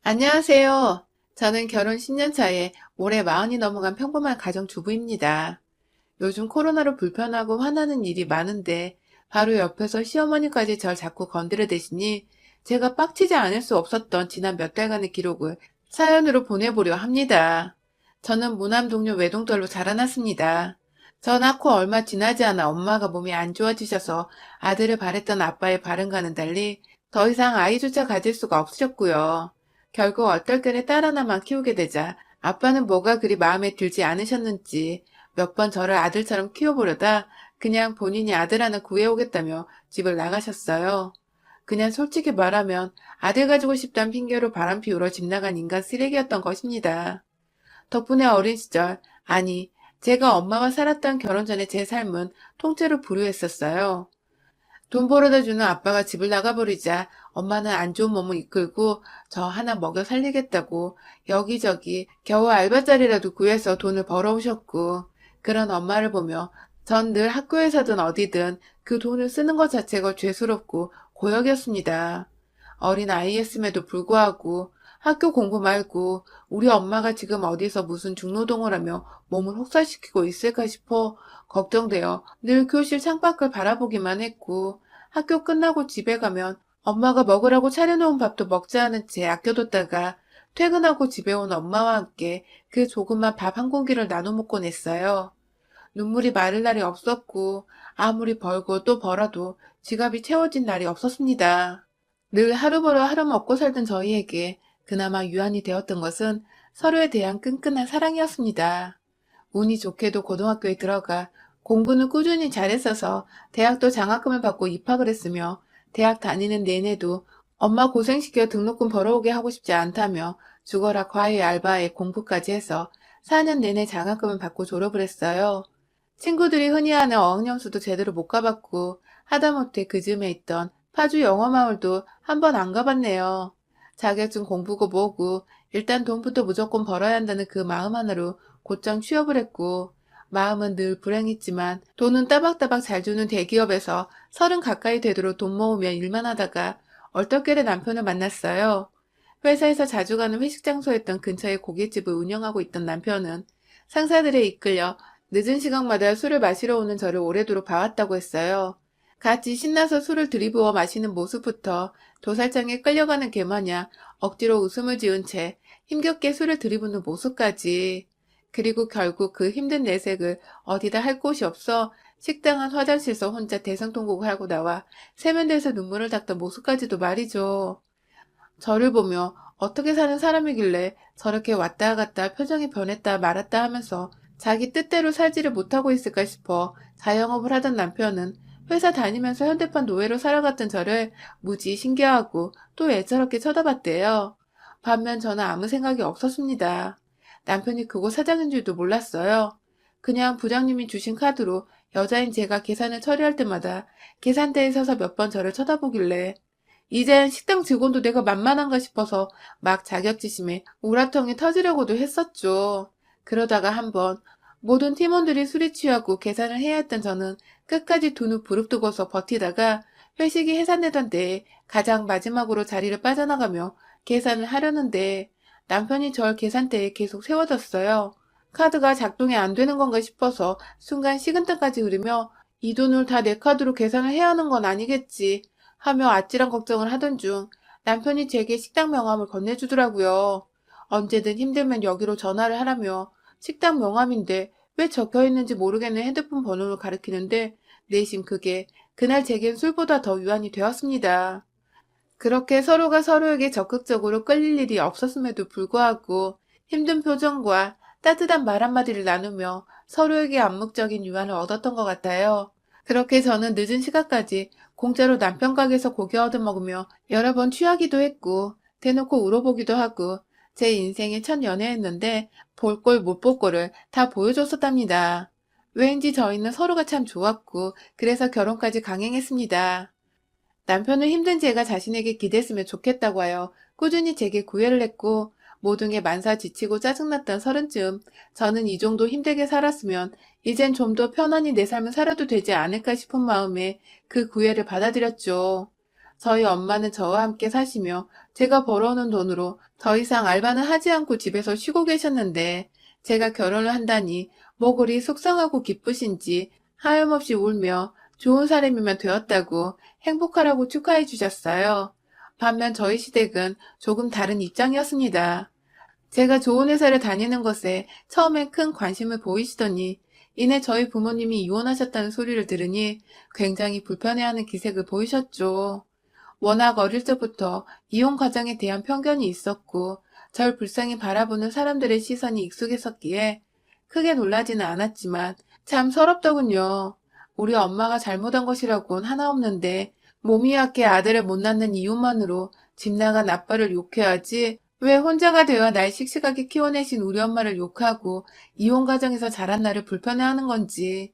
안녕하세요. 저는 결혼 10년 차에 올해 40이 넘어간 평범한 가정주부입니다. 요즘 코로나로 불편하고 화나는 일이 많은데 바로 옆에서 시어머니까지 절 자꾸 건드려대시니 제가 빡치지 않을 수 없었던 지난 몇 달간의 기록을 사연으로 보내보려 합니다. 저는 무남 동료 외동딸로 자라났습니다. 저 낳고 얼마 지나지 않아 엄마가 몸이 안 좋아지셔서 아들을 바랬던 아빠의 바람과는 달리 더 이상 아이조차 가질 수가 없으셨고요. 결국 얼떨결에 딸 하나만 키우게 되자 아빠는 뭐가 그리 마음에 들지 않으셨는지 몇 번 저를 아들처럼 키워보려다 그냥 본인이 아들 하나 구해오겠다며 집을 나가셨어요. 그냥 솔직히 말하면 아들 가지고 싶단 핑계로 바람 피우러 집 나간 인간 쓰레기였던 것입니다. 덕분에 어린 시절, 아니, 제가 엄마와 살았던 결혼 전에 제 삶은 통째로 불우했었어요. 돈 벌어다 주는 아빠가 집을 나가버리자 엄마는 안 좋은 몸을 이끌고 저 하나 먹여 살리겠다고 여기저기 겨우 알바자리라도 구해서 돈을 벌어오셨고, 그런 엄마를 보며 전 늘 학교에서든 어디든 그 돈을 쓰는 것 자체가 죄스럽고 고역이었습니다. 어린 아이였음에도 불구하고 학교 공부 말고 우리 엄마가 지금 어디서 무슨 중노동을 하며 몸을 혹사시키고 있을까 싶어 걱정되어 늘 교실 창밖을 바라보기만 했고, 학교 끝나고 집에 가면 엄마가 먹으라고 차려놓은 밥도 먹지 않은 채 아껴뒀다가 퇴근하고 집에 온 엄마와 함께 그 조그만 밥 한 공기를 나눠 먹곤 했어요. 눈물이 마를 날이 없었고 아무리 벌고 또 벌어도 지갑이 채워진 날이 없었습니다. 늘 하루 벌어 하루 먹고 살던 저희에게 그나마 유한이 되었던 것은 서로에 대한 끈끈한 사랑이었습니다. 운이 좋게도 고등학교에 들어가 공부는 꾸준히 잘했어서 대학도 장학금을 받고 입학을 했으며, 대학 다니는 내내도 엄마 고생시켜 등록금 벌어오게 하고 싶지 않다며 죽어라 과외 알바에 공부까지 해서 4년 내내 장학금을 받고 졸업을 했어요. 친구들이 흔히 하는 어학연수도 제대로 못 가봤고 하다못해 그 즈음에 있던 파주 영어마을도 한 번 안 가봤네요. 자격증 공부고 뭐고 일단 돈부터 무조건 벌어야 한다는 그 마음 하나로 곧장 취업을 했고, 마음은 늘 불행했지만 돈은 따박따박 잘 주는 대기업에서 30 가까이 되도록 돈 모으며 일만 하다가 얼떨결에 남편을 만났어요. 회사에서 자주 가는 회식 장소였던 근처에 고깃집을 운영하고 있던 남편은 상사들에 이끌려 늦은 시간마다 술을 마시러 오는 저를 오래도록 봐왔다고 했어요. 같이 신나서 술을 들이부어 마시는 모습부터 도살장에 끌려가는 개마냥 억지로 웃음을 지은 채 힘겹게 술을 들이부는 모습까지, 그리고 결국 그 힘든 내색을 어디다 할 곳이 없어 식당 안 화장실에서 혼자 대성통곡을 하고 나와 세면대에서 눈물을 닦던 모습까지도 말이죠. 저를 보며 어떻게 사는 사람이길래 저렇게 왔다 갔다 표정이 변했다 말았다 하면서 자기 뜻대로 살지를 못하고 있을까 싶어 자영업을 하던 남편은 회사 다니면서 현대판 노예로 살아갔던 저를 무지 신기하고 또 애처롭게 쳐다봤대요. 반면 저는 아무 생각이 없었습니다. 남편이 그곳 사장인 줄도 몰랐어요. 그냥 부장님이 주신 카드로 여자인 제가 계산을 처리할 때마다 계산대에 서서 몇 번 저를 쳐다보길래 이젠 식당 직원도 내가 만만한가 싶어서 막 자격지심에 우라통이 터지려고도 했었죠. 그러다가 한번 모든 팀원들이 술에 취하고 계산을 해야 했던 저는 끝까지 두 눈 부릅뜨고서 버티다가 회식이 해산되던 때에 가장 마지막으로 자리를 빠져나가며 계산을 하려는데 남편이 절 계산대에 계속 세워뒀어요. 카드가 작동이 안 되는 건가 싶어서 순간 식은땀까지 흐르며 이 돈을 다 내 카드로 계산을 해야 하는 건 아니겠지 하며 아찔한 걱정을 하던 중 남편이 제게 식당 명함을 건네주더라고요. 언제든 힘들면 여기로 전화를 하라며. 식당 명함인데 왜 적혀있는지 모르겠는 핸드폰 번호를 가리키는데 내심 그게 그날 제겐 술보다 더 위안이 되었습니다. 그렇게 서로가 서로에게 적극적으로 끌릴 일이 없었음에도 불구하고 힘든 표정과 따뜻한 말 한마디를 나누며 서로에게 암묵적인 유안을 얻었던 것 같아요. 그렇게 저는 늦은 시간까지 공짜로 남편 가게에서 고기 얻어먹으며 여러 번 취하기도 했고 대놓고 울어보기도 하고 제 인생의 첫 연애였는데 볼 꼴 못 볼 꼴을 다 보여줬었답니다. 왠지 저희는 서로가 참 좋았고 그래서 결혼까지 강행했습니다. 남편은 힘든 제가 자신에게 기댔으면 좋겠다고 하여 꾸준히 제게 구애를 했고, 모든 게 만사 지치고 짜증났던 서른쯤 저는 이 정도 힘들게 살았으면 이젠 좀 더 편안히 내 삶을 살아도 되지 않을까 싶은 마음에 그 구애를 받아들였죠. 저희 엄마는 저와 함께 사시며 제가 벌어오는 돈으로 더 이상 알바는 하지 않고 집에서 쉬고 계셨는데 제가 결혼을 한다니 뭐 그리 속상하고 기쁘신지 하염없이 울며 좋은 사람이면 되었다고 행복하라고 축하해 주셨어요. 반면 저희 시댁은 조금 다른 입장이었습니다. 제가 좋은 회사를 다니는 것에 처음엔 큰 관심을 보이시더니 이내 저희 부모님이 이혼하셨다는 소리를 들으니 굉장히 불편해하는 기색을 보이셨죠. 워낙 어릴 적부터 이혼 과정에 대한 편견이 있었고 절 불쌍히 바라보는 사람들의 시선이 익숙했었기에 크게 놀라지는 않았지만 참 서럽더군요. 우리 엄마가 잘못한 것이라곤 하나 없는데 몸이 약해 아들을 못 낳는 이유만으로 집 나간 아빠를 욕해야지 왜 혼자가 되어 날 씩씩하게 키워내신 우리 엄마를 욕하고 이혼 과정에서 자란 나를 불편해하는 건지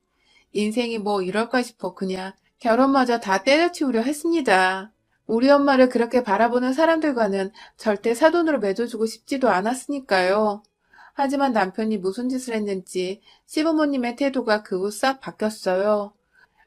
인생이 뭐 이럴까 싶어 그냥 결혼마저 다 때려치우려 했습니다. 우리 엄마를 그렇게 바라보는 사람들과는 절대 사돈으로 맺어주고 싶지도 않았으니까요. 하지만 남편이 무슨 짓을 했는지 시부모님의 태도가 그 후 싹 바뀌었어요.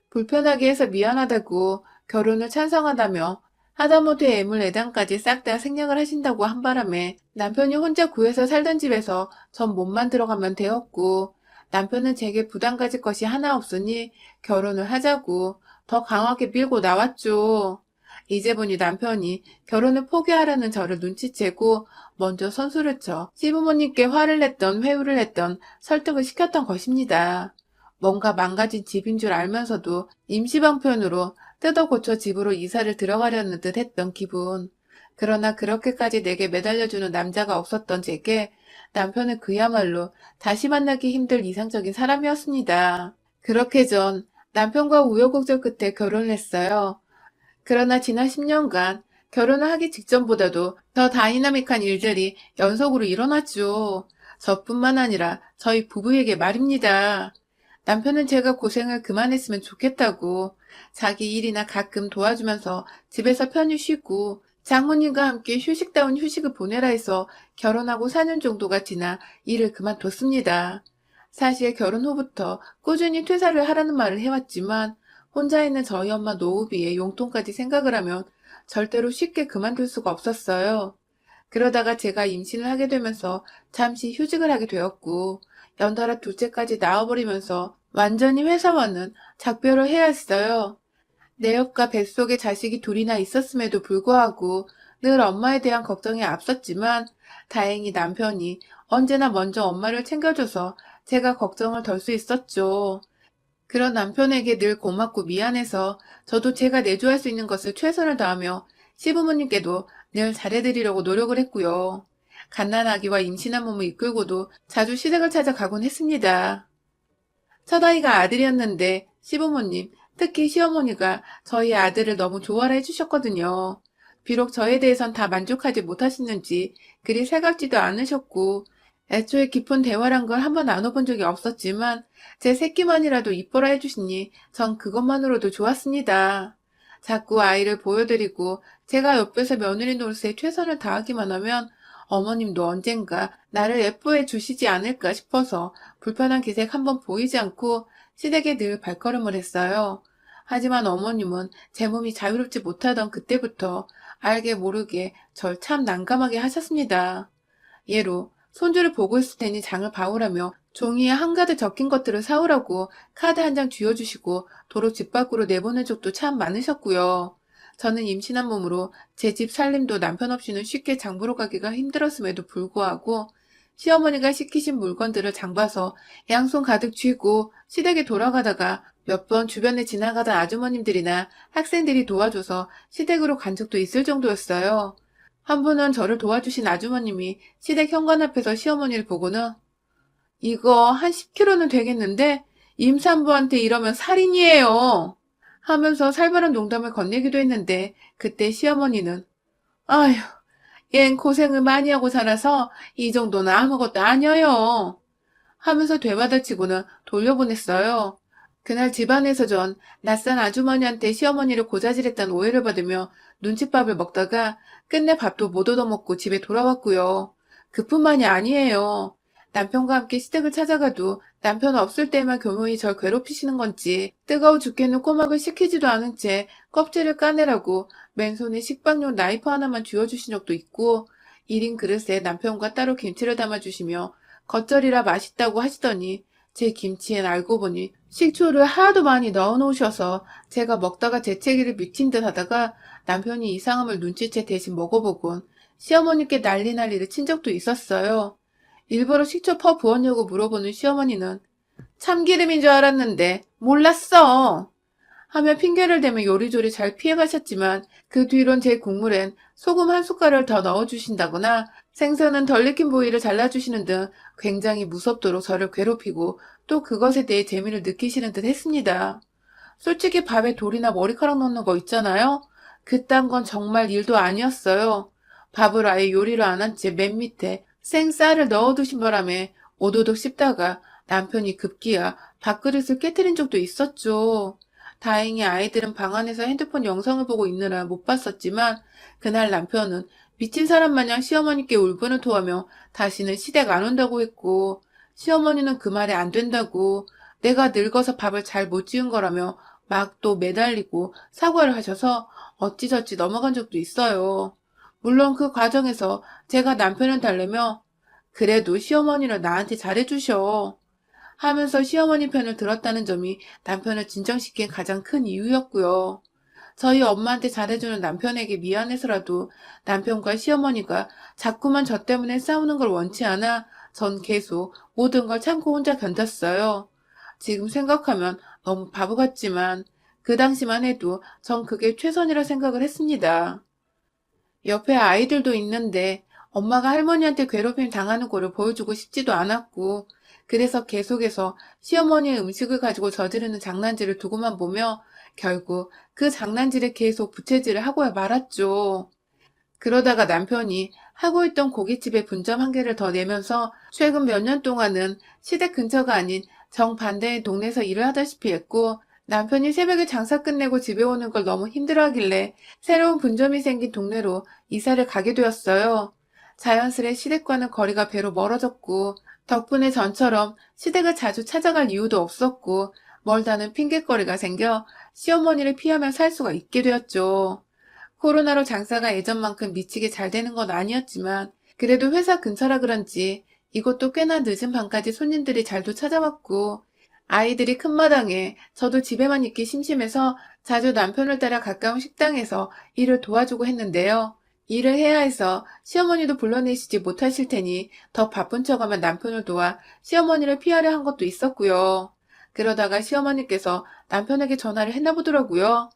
불편하게 해서 미안하다고 결혼을 찬성한다며 하다못해 애물 애당까지 싹 다 생략을 하신다고 한 바람에 남편이 혼자 구해서 살던 집에서 전 몸만 들어가면 되었고 남편은 제게 부담 가질 것이 하나 없으니 결혼을 하자고 더 강하게 밀고 나왔죠. 이제 보니 남편이 결혼을 포기하라는 저를 눈치채고 먼저 선수를 쳐 시부모님께 화를 냈던 회유를 했던 설득을 시켰던 것입니다. 뭔가 망가진 집인 줄 알면서도 임시방편으로 뜯어 고쳐 집으로 이사를 들어가려는 듯 했던 기분. 그러나 그렇게까지 내게 매달려주는 남자가 없었던 제게 남편은 그야말로 다시 만나기 힘들 이상적인 사람이었습니다. 그렇게 전 남편과 우여곡절 끝에 결혼을 했어요. 그러나 지난 10년간 결혼을 하기 직전보다도 더 다이나믹한 일들이 연속으로 일어났죠. 저뿐만 아니라 저희 부부에게 말입니다. 남편은 제가 고생을 그만했으면 좋겠다고 자기 일이나 가끔 도와주면서 집에서 편히 쉬고 장모님과 함께 휴식다운 휴식을 보내라 해서 결혼하고 4년 정도가 지나 일을 그만뒀습니다. 사실 결혼 후부터 꾸준히 퇴사를 하라는 말을 해왔지만 혼자 있는 저희 엄마 노후비에 용돈까지 생각을 하면 절대로 쉽게 그만둘 수가 없었어요. 그러다가 제가 임신을 하게 되면서 잠시 휴직을 하게 되었고 연달아 둘째까지 낳아버리면서 완전히 회사와는 작별을 해야 했어요. 내 옆과 뱃속에 자식이 둘이나 있었음에도 불구하고 늘 엄마에 대한 걱정이 앞섰지만 다행히 남편이 언제나 먼저 엄마를 챙겨줘서 제가 걱정을 덜 수 있었죠. 그런 남편에게 늘 고맙고 미안해서 저도 제가 내조할 수 있는 것을 최선을 다하며 시부모님께도 늘 잘해드리려고 노력을 했고요. 갓난아기와 임신한 몸을 이끌고도 자주 시댁을 찾아가곤 했습니다. 첫아이가 아들이었는데 시부모님, 특히 시어머니가 저희 아들을 너무 좋아라 해주셨거든요. 비록 저에 대해선 다 만족하지 못하시는지 그리 살갑지도 않으셨고 애초에 깊은 대화란 걸 한번 나눠본 적이 없었지만 제 새끼만이라도 이뻐라 해주시니 전 그것만으로도 좋았습니다. 자꾸 아이를 보여드리고 제가 옆에서 며느리 노릇에 최선을 다하기만 하면 어머님도 언젠가 나를 예뻐해 주시지 않을까 싶어서 불편한 기색 한번 보이지 않고 시댁에 늘 발걸음을 했어요. 하지만 어머님은 제 몸이 자유롭지 못하던 그때부터 알게 모르게 절 참 난감하게 하셨습니다. 예로 손주를 보고 있을 테니 장을 봐오라며 종이에 한가득 적힌 것들을 사오라고 카드 한 장 쥐어주시고 도로 집 밖으로 내보낸 적도 참 많으셨고요. 저는 임신한 몸으로 제 집 살림도 남편 없이는 쉽게 장 보러 가기가 힘들었음에도 불구하고 시어머니가 시키신 물건들을 장 봐서 양손 가득 쥐고 시댁에 돌아가다가 몇 번 주변에 지나가던 아주머님들이나 학생들이 도와줘서 시댁으로 간 적도 있을 정도였어요. 한 분은 저를 도와주신 아주머님이 시댁 현관 앞에서 시어머니를 보고는 이거 한 10kg는 되겠는데 임산부한테 이러면 살인이에요 하면서 살벌한 농담을 건네기도 했는데 그때 시어머니는 아휴 얜 고생을 많이 하고 살아서 이 정도는 아무것도 아니에요 하면서 되받아치고는 돌려보냈어요. 그날 집안에서 전 낯선 아주머니한테 시어머니를 고자질했다는 오해를 받으며 눈칫밥을 먹다가 끝내 밥도 못 얻어먹고 집에 돌아왔고요. 그뿐만이 아니에요. 남편과 함께 시댁을 찾아가도 남편 없을 때만 교묘히 절 괴롭히시는 건지 뜨거워 죽겠는 꼬막을 식히지도 않은 채 껍질을 까내라고 맨손에 식빵용 나이프 하나만 쥐어주신 적도 있고 1인 그릇에 남편과 따로 김치를 담아주시며 겉절이라 맛있다고 하시더니 제 김치엔 알고 보니 식초를 하도 많이 넣어놓으셔서 제가 먹다가 재채기를 미친 듯 하다가 남편이 이상함을 눈치채 대신 먹어보곤 시어머니께 난리를 친 적도 있었어요. 일부러 식초 퍼 부었냐고 물어보는 시어머니는 참기름인 줄 알았는데 몰랐어 하며 핑계를 대며 요리조리 잘 피해가셨지만 그 뒤론 제 국물엔 소금 한 숟갈을 더 넣어주신다거나 생선은 덜 익힌 부위를 잘라주시는 등 굉장히 무섭도록 저를 괴롭히고 또 그것에 대해 재미를 느끼시는 듯 했습니다. 솔직히 밥에 돌이나 머리카락 넣는 거 있잖아요. 그딴 건 정말 일도 아니었어요. 밥을 아예 요리를 안 한 채 맨 밑에 생쌀을 넣어두신 바람에 오도독 씹다가 남편이 급기야 밥그릇을 깨트린 적도 있었죠. 다행히 아이들은 방 안에서 핸드폰 영상을 보고 있느라 못 봤었지만 그날 남편은 미친 사람 마냥 시어머니께 울분을 토하며 다시는 시댁 안 온다고 했고 시어머니는 그 말이 안 된다고 내가 늙어서 밥을 잘 못 지은 거라며 막 또 매달리고 사과를 하셔서 어찌저찌 넘어간 적도 있어요. 물론 그 과정에서 제가 남편을 달래며 그래도 시어머니는 나한테 잘해주셔 하면서 시어머니 편을 들었다는 점이 남편을 진정시킨 가장 큰 이유였고요. 저희 엄마한테 잘해주는 남편에게 미안해서라도 남편과 시어머니가 자꾸만 저 때문에 싸우는 걸 원치 않아 전 계속 모든 걸 참고 혼자 견뎠어요. 지금 생각하면 너무 바보 같지만 그 당시만 해도 전 그게 최선이라 생각을 했습니다. 옆에 아이들도 있는데 엄마가 할머니한테 괴롭힘 당하는 꼴을 보여주고 싶지도 않았고 그래서 계속해서 시어머니의 음식을 가지고 저지르는 장난질을 두고만 보며 결국 그 장난질에 계속 부채질을 하고야 말았죠. 그러다가 남편이 하고 있던 고깃집에 분점 한 개를 더 내면서 최근 몇 년 동안은 시댁 근처가 아닌 정반대의 동네에서 일을 하다시피 했고 남편이 새벽에 장사 끝내고 집에 오는 걸 너무 힘들어하길래 새로운 분점이 생긴 동네로 이사를 가게 되었어요. 자연스레 시댁과는 거리가 배로 멀어졌고 덕분에 전처럼 시댁을 자주 찾아갈 이유도 없었고 멀다는 핑곗거리가 생겨 시어머니를 피하며 살 수가 있게 되었죠. 코로나로 장사가 예전만큼 미치게 잘 되는 건 아니었지만 그래도 회사 근처라 그런지 이곳도 꽤나 늦은 밤까지 손님들이 잘도 찾아왔고 아이들이 큰 마당에 저도 집에만 있기 심심해서 자주 남편을 따라 가까운 식당에서 일을 도와주고 했는데요. 일을 해야 해서 시어머니도 불러내시지 못하실 테니 더 바쁜 척하면 남편을 도와 시어머니를 피하려 한 것도 있었고요. 그러다가 시어머니께서 남편에게 전화를 했나 보더라고요.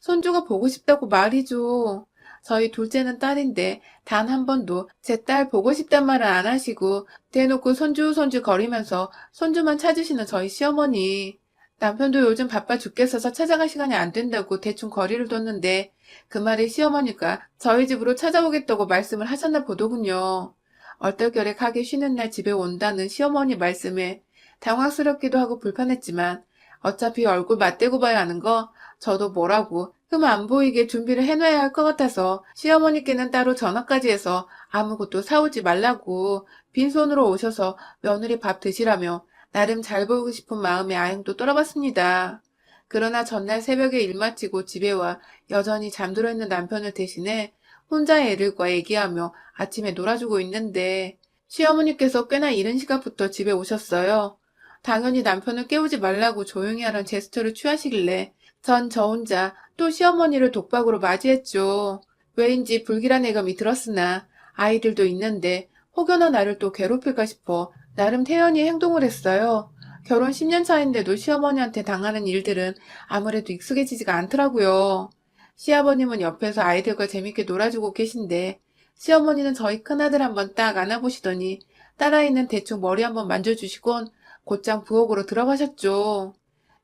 손주가 보고 싶다고 말이죠. 저희 둘째는 딸인데 단 한 번도 제 딸 보고 싶단 말을 안 하시고 대놓고 손주 거리면서 손주만 찾으시는 저희 시어머니. 남편도 요즘 바빠 죽겠어서 찾아갈 시간이 안 된다고 대충 거리를 뒀는데 그 말에 시어머니가 저희 집으로 찾아오겠다고 말씀을 하셨나 보더군요. 얼떨결에 가게 쉬는 날 집에 온다는 시어머니 말씀에 당황스럽기도 하고 불편했지만 어차피 얼굴 맞대고 봐야 하는 거 저도 뭐라고 흠 안 보이게 준비를 해놔야 할 것 같아서 시어머니께는 따로 전화까지 해서 아무것도 사오지 말라고 빈손으로 오셔서 며느리 밥 드시라며 나름 잘 보이고 싶은 마음에 아행도 떨어봤습니다. 그러나 전날 새벽에 일 마치고 집에 와 여전히 잠들어 있는 남편을 대신해 혼자 애들과 얘기하며 아침에 놀아주고 있는데 시어머니께서 꽤나 이른 시각부터 집에 오셨어요. 당연히 남편을 깨우지 말라고 조용히 하라는 제스처를 취하시길래 전 저 혼자 또 시어머니를 독박으로 맞이했죠. 왜인지 불길한 예감이 들었으나 아이들도 있는데 혹여나 나를 또 괴롭힐까 싶어 나름 태연히 행동을 했어요. 결혼 10년 차인데도 시어머니한테 당하는 일들은 아무래도 익숙해지지가 않더라고요. 시아버님은 옆에서 아이들과 재밌게 놀아주고 계신데 시어머니는 저희 큰아들 한번 딱 안아보시더니 딸아이는 대충 머리 한번 만져주시곤 곧장 부엌으로 들어가셨죠.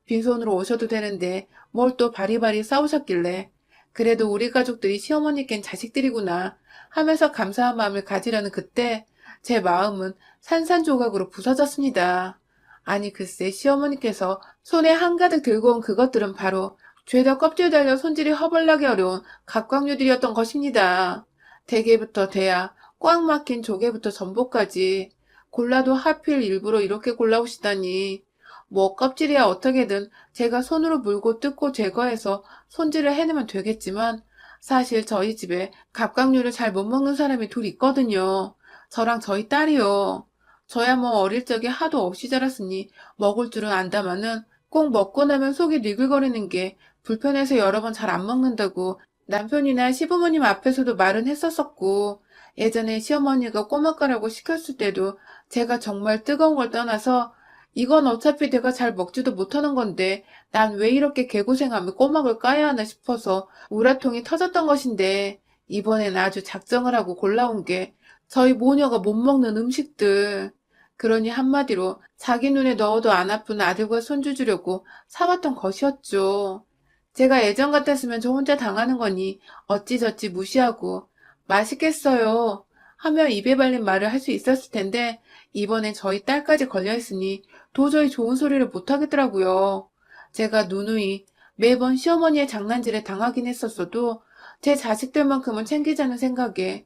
빈손으로 오셔도 되는데 뭘 또 바리바리 싸우셨길래 그래도 우리 가족들이 시어머니께는 자식들이구나 하면서 감사한 마음을 가지려는 그때 제 마음은 산산조각으로 부서졌습니다. 아니 글쎄 시어머니께서 손에 한가득 들고 온 그것들은 바로 죄다 껍질 달려 손질이 허벌나게 어려운 갑각류들이었던 것입니다. 대게부터 대야, 꽉 막힌 조개부터 전복까지 골라도 하필 일부러 이렇게 골라오시다니. 뭐 껍질이야 어떻게든 제가 손으로 물고 뜯고 제거해서 손질을 해내면 되겠지만 사실 저희 집에 갑각류를 잘 못 먹는 사람이 둘 있거든요. 저랑 저희 딸이요. 저야 뭐 어릴 적에 하도 없이 자랐으니 먹을 줄은 안다마는 꼭 먹고 나면 속이 니글거리는 게 불편해서 여러 번 잘 안 먹는다고 남편이나 시부모님 앞에서도 말은 했었었고 예전에 시어머니가 꼬막가라고 시켰을 때도 제가 정말 뜨거운 걸 떠나서 이건 어차피 내가 잘 먹지도 못하는 건데 난 왜 이렇게 개고생하며 꼬막을 까야 하나 싶어서 우라통이 터졌던 것인데 이번엔 아주 작정을 하고 골라온 게 저희 모녀가 못 먹는 음식들. 그러니 한마디로 자기 눈에 넣어도 안 아픈 아들과 손주 주려고 사왔던 것이었죠. 제가 예전 같았으면 저 혼자 당하는 거니 어찌저찌 무시하고 맛있겠어요 하며 입에 발린 말을 할 수 있었을 텐데 이번엔 저희 딸까지 걸려있으니 도저히 좋은 소리를 못하겠더라고요. 제가 누누이 매번 시어머니의 장난질에 당하긴 했었어도 제 자식들만큼은 챙기자는 생각에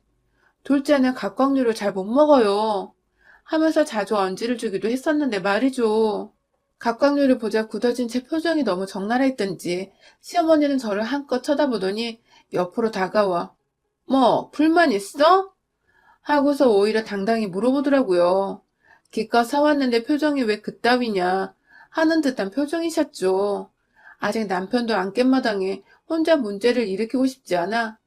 둘째는 갑각류를 잘 못 먹어요 하면서 자주 언지를 주기도 했었는데 말이죠. 갑각류를 보자 굳어진 제 표정이 너무 적나라했던지 시어머니는 저를 한껏 쳐다보더니 옆으로 다가와 뭐 불만 있어? 하고서 오히려 당당히 물어보더라고요. 기껏 사왔는데 표정이 왜 그따위냐 하는 듯한 표정이셨죠. 아직 남편도 안 깬 마당에 혼자 문제를 일으키고 싶지 않아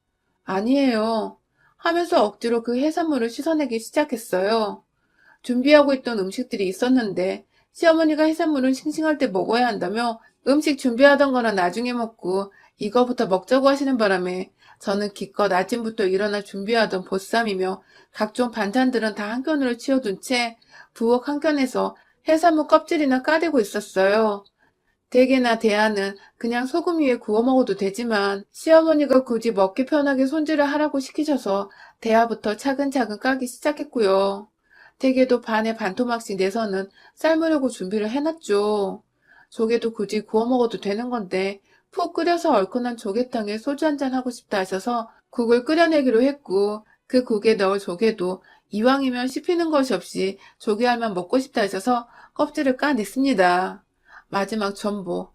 아니에요 하면서 억지로 그 해산물을 씻어내기 시작했어요. 준비하고 있던 음식들이 있었는데 시어머니가 해산물은 싱싱할 때 먹어야 한다며 음식 준비하던 거나 나중에 먹고 이거부터 먹자고 하시는 바람에 저는 기껏 아침부터 일어나 준비하던 보쌈이며 각종 반찬들은 다 한 켠으로 치워둔 채 부엌 한 켠에서 해산물 껍질이나 까대고 있었어요. 대게나 대하는 그냥 소금 위에 구워 먹어도 되지만 시어머니가 굳이 먹기 편하게 손질을 하라고 시키셔서 대하부터 차근차근 까기 시작했고요. 대게도 반에 반토막씩 내서는 삶으려고 준비를 해놨죠. 조개도 굳이 구워 먹어도 되는 건데 푹 끓여서 얼큰한 조개탕에 소주 한잔 하고 싶다 하셔서 국을 끓여내기로 했고 그 국에 넣을 조개도 이왕이면 씹히는 것이 없이 조개알만 먹고 싶다 하셔서 껍질을 까냈습니다. 마지막 전보.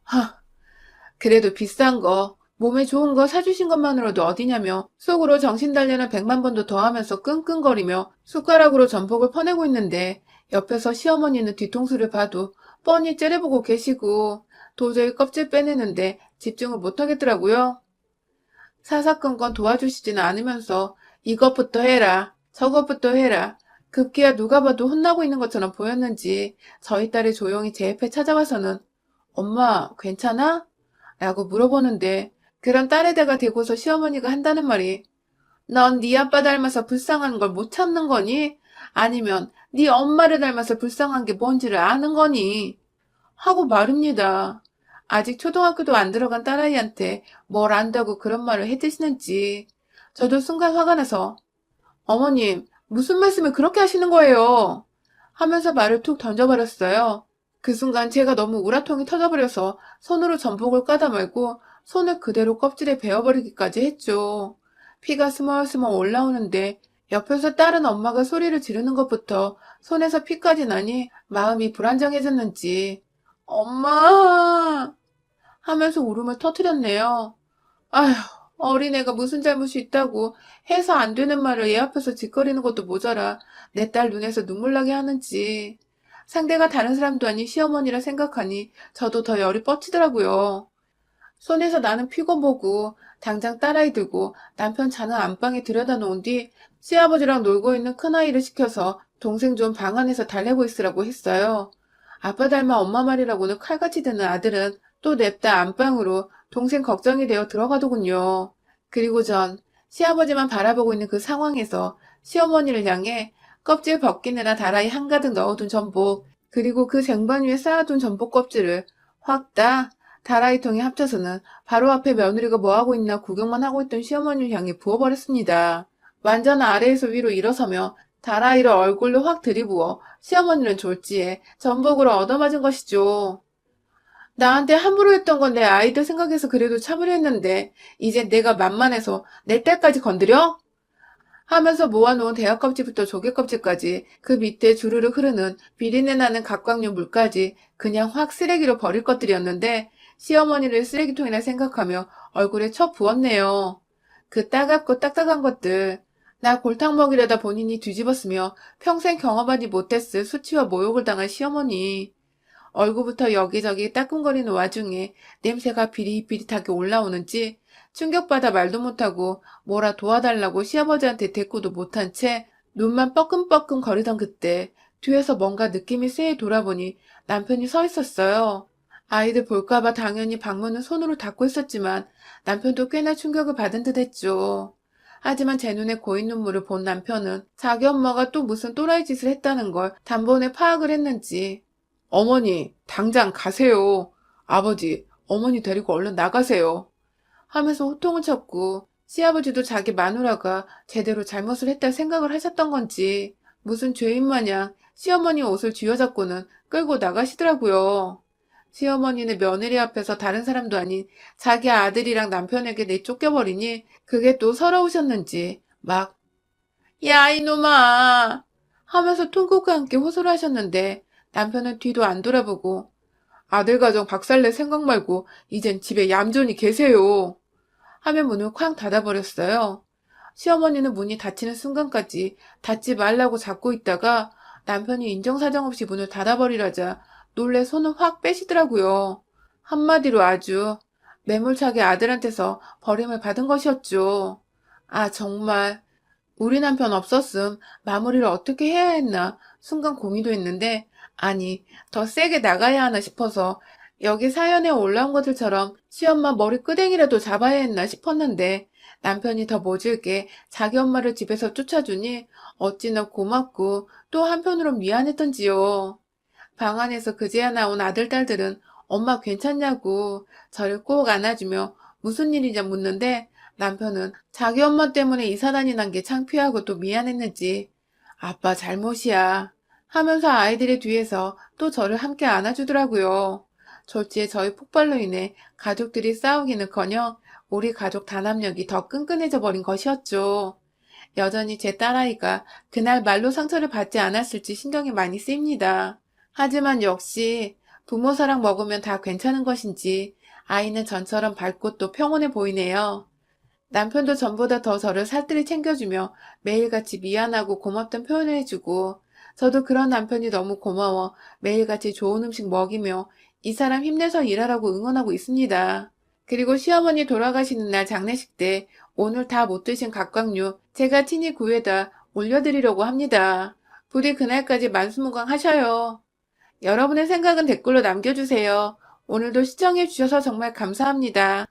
그래도 비싼 거, 몸에 좋은 거 사주신 것만으로도 어디냐며 속으로 정신 단련을 100만 번도 더 하면서 끙끙거리며 숟가락으로 전복을 퍼내고 있는데 옆에서 시어머니는 뒤통수를 봐도 뻔히 째려보고 계시고 도저히 껍질 빼내는데 집중을 못하겠더라고요. 사사건건 도와주시지는 않으면서 이것부터 해라, 저것부터 해라. 급기야 누가 봐도 혼나고 있는 것처럼 보였는지 저희 딸이 조용히 제 옆에 찾아와서는 엄마 괜찮아? 라고 물어보는데 그런 딸에다가 대고서 시어머니가 한다는 말이 넌 네 아빠 닮아서 불쌍한 걸 못 참는 거니? 아니면 네 엄마를 닮아서 불쌍한 게 뭔지를 아는 거니? 하고 말입니다. 아직 초등학교도 안 들어간 딸아이한테 뭘 안다고 그런 말을 해대시는지 저도 순간 화가 나서 어머님 무슨 말씀을 그렇게 하시는 거예요? 하면서 말을 툭 던져버렸어요. 그 순간 제가 너무 우라통이 터져버려서 손으로 전복을 까다 말고 손을 그대로 껍질에 베어버리기까지 했죠. 피가 스멀스멀 올라오는데 옆에서 다른 엄마가 소리를 지르는 것부터 손에서 피까지 나니 마음이 불안정해졌는지 엄마 하면서 울음을 터뜨렸네요. 아휴, 어린애가 무슨 잘못이 있다고 해서 안 되는 말을 얘 앞에서 짓거리는 것도 모자라 내 딸 눈에서 눈물 나게 하는지. 상대가 다른 사람도 아닌 시어머니라 생각하니 저도 더 열이 뻗치더라고요. 손에서 나는 피고 보고 당장 딸아이 들고 남편 자는 안방에 들여다 놓은 뒤 시아버지랑 놀고 있는 큰아이를 시켜서 동생 좀 방 안에서 달래고 있으라고 했어요. 아빠 닮아 엄마 말이라고는 칼같이 듣는 아들은 또 냅다 안방으로 동생 걱정이 되어 들어가더군요. 그리고 전 시아버지만 바라보고 있는 그 상황에서 시어머니를 향해 껍질 벗기느라 다라이 한가득 넣어둔 전복 그리고 그 쟁반 위에 쌓아둔 전복 껍질을 확 따 다라이통에 합쳐서는 바로 앞에 며느리가 뭐하고 있나 구경만 하고 있던 시어머니를 향해 부어버렸습니다. 완전 아래에서 위로 일어서며 다라이를 얼굴로 확 들이부어 시어머니는 졸지에 전복으로 얻어맞은 것이죠. 나한테 함부로 했던 건 내 아이들 생각해서 그래도 참으려 했는데 이제 내가 만만해서 내 딸까지 건드려? 하면서 모아놓은 대학 껍질부터 조개 껍질까지 그 밑에 주르륵 흐르는 비린내 나는 각광류 물까지 그냥 확 쓰레기로 버릴 것들이었는데 시어머니를 쓰레기통이라 생각하며 얼굴에 쳐 부었네요. 그 따갑고 딱딱한 것들. 나 골탕 먹이려다 본인이 뒤집었으며 평생 경험하지 못했을 수치와 모욕을 당한 시어머니. 얼굴부터 여기저기 따끔거리는 와중에 냄새가 비릿비릿하게 올라오는지 충격받아 말도 못하고 뭐라 도와달라고 시아버지한테 대꾸도 못한 채 눈만 뻐끔뻐끔 거리던 그때 뒤에서 뭔가 느낌이 쎄해 돌아보니 남편이 서 있었어요. 아이들 볼까봐 당연히 방문은 손으로 닫고 있었지만 남편도 꽤나 충격을 받은 듯 했죠. 하지만 제 눈에 고인 눈물을 본 남편은 자기 엄마가 또 무슨 또라이 짓을 했다는 걸 단번에 파악을 했는지 어머니, 당장 가세요. 아버지, 어머니 데리고 얼른 나가세요. 하면서 호통을 쳤고 시아버지도 자기 마누라가 제대로 잘못을 했다 생각을 하셨던 건지 무슨 죄인 마냥 시어머니 옷을 쥐어잡고는 끌고 나가시더라고요. 시어머니는 며느리 앞에서 다른 사람도 아닌 자기 아들이랑 남편에게 내쫓겨버리니 그게 또 서러우셨는지 막 야 이놈아 하면서 통곡과 함께 호소를 하셨는데 남편은 뒤도 안 돌아보고 아들 가정 박살낼 생각 말고 이젠 집에 얌전히 계세요. 하며 문을 쾅 닫아버렸어요. 시어머니는 문이 닫히는 순간까지 닫지 말라고 잡고 있다가 남편이 인정사정 없이 문을 닫아버리라자 놀래 손을 확 빼시더라고요. 한마디로 아주 매몰차게 아들한테서 버림을 받은 것이었죠. 아 정말 우리 남편 없었음 마무리를 어떻게 해야 했나 순간 고민도 했는데 아니 더 세게 나가야 하나 싶어서 여기 사연에 올라온 것들처럼 시엄마 머리 끄댕이라도 잡아야 했나 싶었는데 남편이 더 모질게 자기 엄마를 집에서 쫓아주니 어찌나 고맙고 또 한편으로 미안했던지요. 방 안에서 그제야 나온 아들, 딸들은 엄마 괜찮냐고 저를 꼭 안아주며 무슨 일이냐 묻는데 남편은 자기 엄마 때문에 이사단이 난 게 창피하고 또 미안했는지 아빠 잘못이야 하면서 아이들의 뒤에서 또 저를 함께 안아주더라고요. 졸지에 저희 폭발로 인해 가족들이 싸우기는커녕 우리 가족 단합력이 더 끈끈해져 버린 것이었죠. 여전히 제 딸아이가 그날 말로 상처를 받지 않았을지 신경이 많이 쓰입니다. 하지만 역시 부모 사랑 먹으면 다 괜찮은 것인지 아이는 전처럼 밝고 또 평온해 보이네요. 남편도 전보다 더 저를 살뜰히 챙겨주며 매일같이 미안하고 고맙단 표현을 해주고 저도 그런 남편이 너무 고마워 매일같이 좋은 음식 먹이며 이 사람 힘내서 일하라고 응원하고 있습니다. 그리고 시어머니 돌아가시는 날 장례식 때 오늘 다 못 드신 각각류 제가 친히 구해다 올려드리려고 합니다. 부디 그날까지 만수무강하셔요. 여러분의 생각은 댓글로 남겨주세요. 오늘도 시청해주셔서 정말 감사합니다.